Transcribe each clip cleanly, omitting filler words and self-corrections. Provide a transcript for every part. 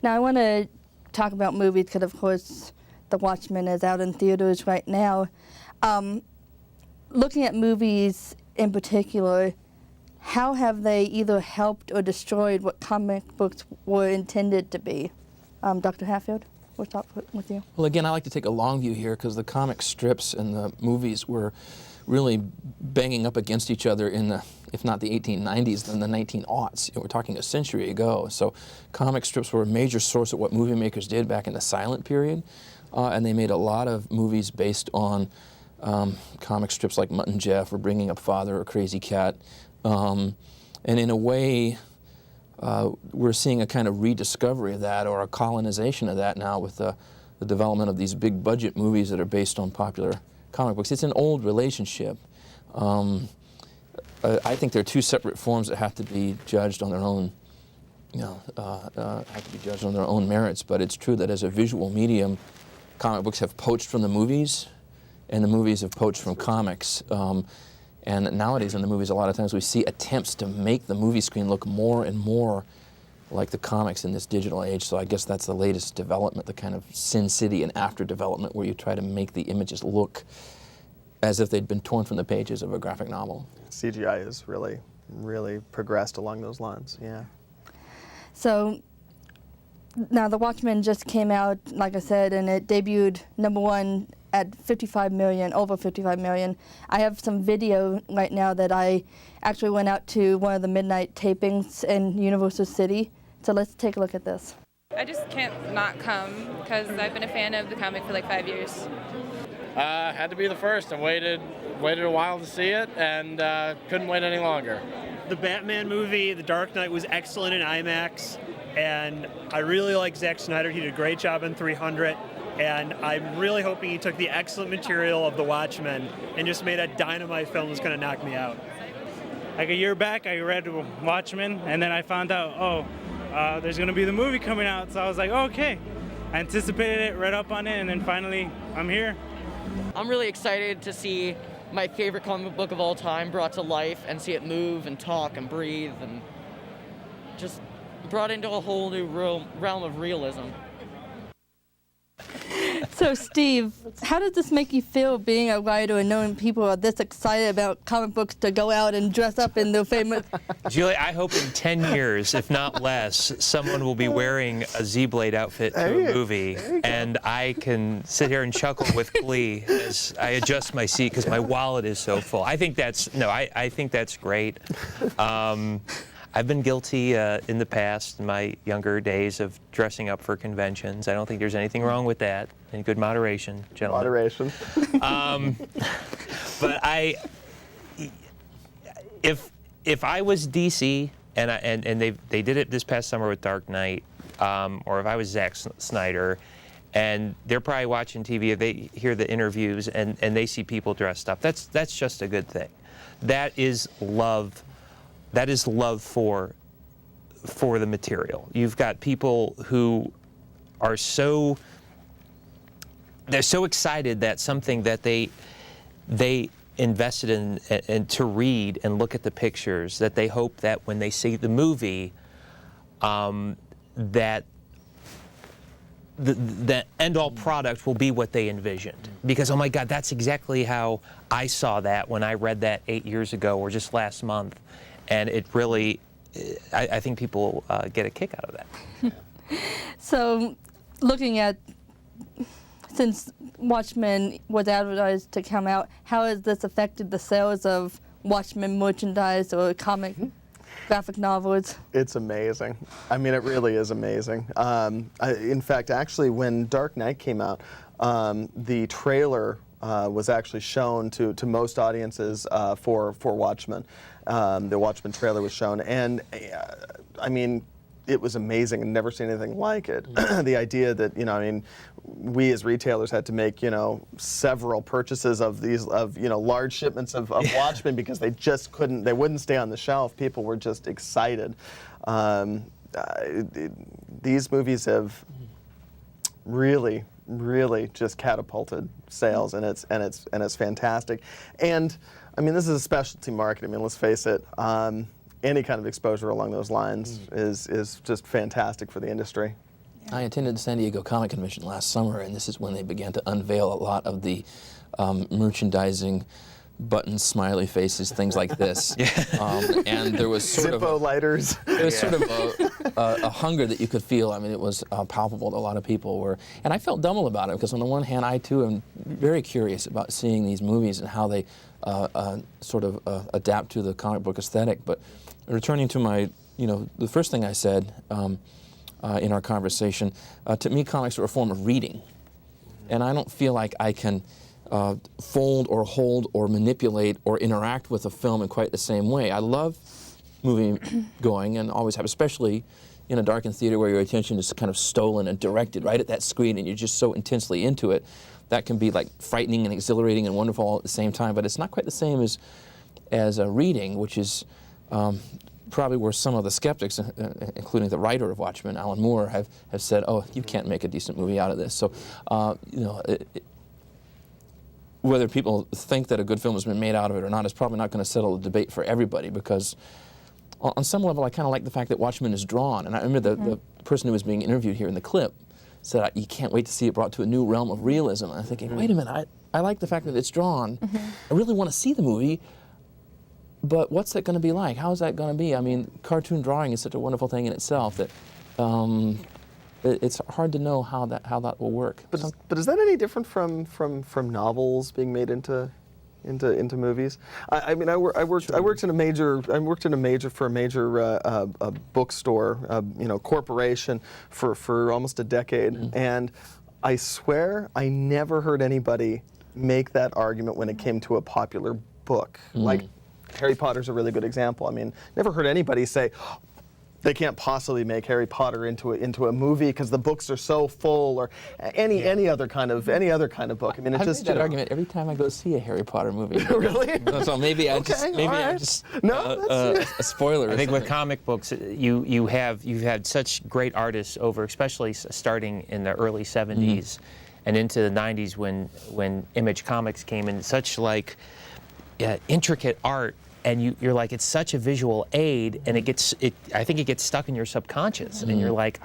Now I want to talk about movies because, of course, The Watchmen is out in theaters right now. Looking at movies in particular, how have they either helped or destroyed what comic books were intended to be? Dr. Hatfield, we'll start with you. Well, again, I like to take a long view here because the comic strips and the movies were really banging up against each other in the, if not the 1890s, then the 1900s. We're talking a century ago. So comic strips were a major source of what movie makers did back in the silent period. And they made a lot of movies based on comic strips like Mutt and Jeff or Bringing Up Father or Crazy Cat. And in a way, we're seeing a kind of rediscovery of that, or a colonization of that now with the development of these big budget movies that are based on popular comic books. It's an old relationship. I think they're two separate forms that have to be judged on their own, have to be judged on their own merits. But it's true that as a visual medium, comic books have poached from the movies, and the movies have poached from comics. And nowadays in the movies, a lot of times we see attempts to make the movie screen look more and more like the comics in this digital age. So I guess that's the latest development, the kind of Sin City and after development, where you try to make the images look as if they'd been torn from the pages of a graphic novel. CGI has really, really progressed along those lines, yeah. So now The Watchmen just came out, like I said, and it debuted #1 at 55 million, over 55 million. I have some video right now that I actually went out to one of the midnight tapings in Universal City. So let's take a look at this. I just can't not come because I've been a fan of the comic for like 5 years. Had to be the first. I waited a while to see it and couldn't wait any longer. The Batman movie, The Dark Knight, was excellent in IMAX, and I really like Zack Snyder. He did a great job in 300, and I'm really hoping he took the excellent material of The Watchmen and just made a dynamite film that's going to knock me out. Like a year back, I read Watchmen, and then I found out, there's going to be the movie coming out, so I was like, okay. I anticipated it, read up on it, and then finally, I'm here. I'm really excited to see my favorite comic book of all time brought to life and see it move and talk and breathe and just brought into a whole new realm of realism. So Steve, how does this make you feel being a writer and knowing people are this excited about comic books to go out and dress up in their famous... Julie, I hope in 10 years, if not less, someone will be wearing a Z-Blade outfit to a movie, and I can sit here and chuckle with glee as I adjust my seat because my wallet is so full. I think that's, I think that's great. I've been guilty in the past, in my younger days, of dressing up for conventions. I don't think there's anything wrong with that. In good moderation, gentlemen. Moderation. But if I was DC and they did it this past summer with Dark Knight, or if I was Zack Snyder, and they're probably watching TV, if they hear the interviews and they see people dressed up, that's just a good thing. That is love. That is love for the material. You've got people who are they're so excited that something that they invested in and to read and look at the pictures, that they hope that when they see the movie, that the end-all product will be what they envisioned. Because, oh my God, that's exactly how I saw that when I read that 8 years ago or just last month. And it really, I think people get a kick out of that. So, looking at, since Watchmen was advertised to come out, how has this affected the sales of Watchmen merchandise or comic graphic novels? It's amazing. I mean, it really is amazing. In fact, actually, when Dark Knight came out, the trailer was actually shown to most audiences for Watchmen. The Watchmen trailer was shown, and I mean, it was amazing. I've never seen anything like it. The idea that, we as retailers had to make, several purchases of these, large shipments of Watchmen because they just couldn't, they wouldn't stay on the shelf. People were just excited. These movies have really just catapulted sales, and it's fantastic. And I mean, this is a specialty market. I mean, let's face it. Any kind of exposure along those lines is just fantastic for the industry. I attended the San Diego Comic Convention last summer, and this is when they began to unveil a lot of the merchandising, buttons, smiley faces, things like this. And there was sort Zippo of lighters. there was sort of a hunger that you could feel. I mean, it was palpable. A lot of people were, and I felt dumb about it because on the one hand, I too am very curious about seeing these movies and how they sort of adapt to the comic book aesthetic. But returning to my, the first thing I said in our conversation, to me, comics are a form of reading, and I don't feel like I can fold or hold or manipulate or interact with a film in quite the same way. I love movie going and always have, especially in a darkened theater where your attention is kind of stolen and directed right at that screen and you're just so intensely into it. That can be like frightening and exhilarating and wonderful all at the same time, but it's not quite the same as a reading, which is probably where some of the skeptics, including the writer of Watchmen, Alan Moore, have said, oh, you can't make a decent movie out of this. So, whether people think that a good film has been made out of it or not is probably not going to settle the debate for everybody, because on some level I kind of like the fact that Watchmen is drawn. And I remember the person who was being interviewed here in the clip said, you can't wait to see it brought to a new realm of realism. And I'm thinking, wait a minute, I like the fact that it's drawn. I really want to see the movie, but what's that going to be like? How is that going to be? I mean, cartoon drawing is such a wonderful thing in itself that it's hard to know how that will work. But is that any different from novels being made into movies? I mean, I worked in a major bookstore, corporation for almost a decade, and I swear I never heard anybody make that argument when it came to a popular book. Like Harry Potter's a really good example. I mean, never heard anybody say, they can't possibly make Harry Potter into a movie because the books are so full, or any other kind of book. I mean, it's just that argument every time I go see a Harry Potter movie. Really? So maybe I'm just a spoiler. I think with comic books, you've had such great artists over, especially starting in the early '70s and into the '90s when Image Comics came in, such like intricate art. And you're like, it's such a visual aid, and I think it gets stuck in your subconscious, and you're like,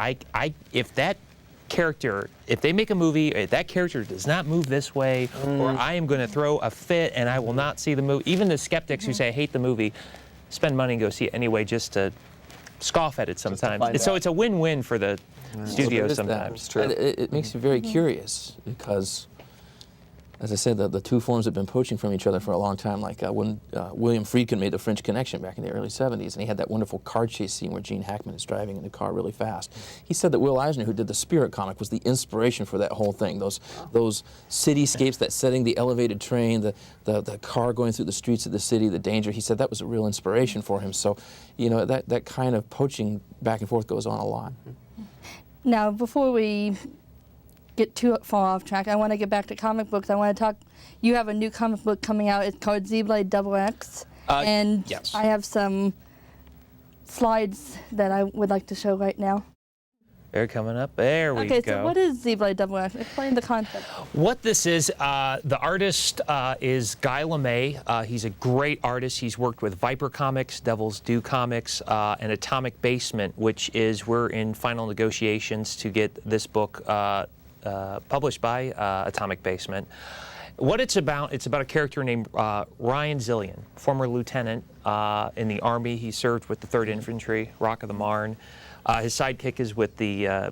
if they make a movie, if that character does not move this way, or I am going to throw a fit and I will not see the movie. Even the skeptics who say I hate the movie, spend money and go see it anyway just to scoff at it sometimes. So it's a win-win for the studio sometimes. True. It makes you very curious because, as I said, the two forms have been poaching from each other for a long time. Like when William Friedkin made The French Connection back in the early '70s, and he had that wonderful car chase scene where Gene Hackman is driving in the car really fast. He said that Will Eisner, who did the Spirit comic, was the inspiration for that whole thing. Those cityscapes, that setting, the elevated train, the car going through the streets of the city, the danger. He said that was a real inspiration for him. So, that kind of poaching back and forth goes on a lot. Now, before we get too far off track, I want to get back to comic books. I want to talk. You have a new comic book coming out. It's called Z-Blade XX, and yes. I have some slides that I would like to show right now. They're coming up. There we go. Okay, so what is Z-Blade XX? Explain the concept. What this is, the artist is Guy LeMay. He's a great artist. He's worked with Viper Comics, Devil's Due Comics, and Atomic Basement, which is, we're in final negotiations to get this book published by Atomic Basement. What it's about a character named Ryan Zillion, former lieutenant in the Army. He served with the 3rd Infantry, Rock of the Marne. His sidekick is with a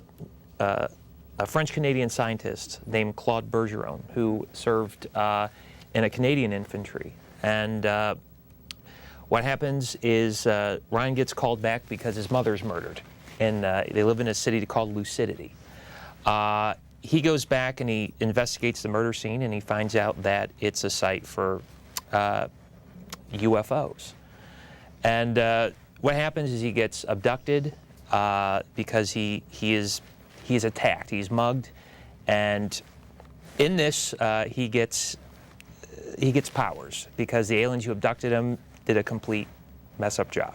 French-Canadian scientist named Claude Bergeron, who served in a Canadian infantry. And what happens is Ryan gets called back because his mother's murdered, and they live in a city called Lucidity. He goes back and he investigates the murder scene, and he finds out that it's a site for UFOs. And what happens is he gets abducted because he is attacked. He's mugged, and in this he gets powers because the aliens who abducted him did a complete mess-up job.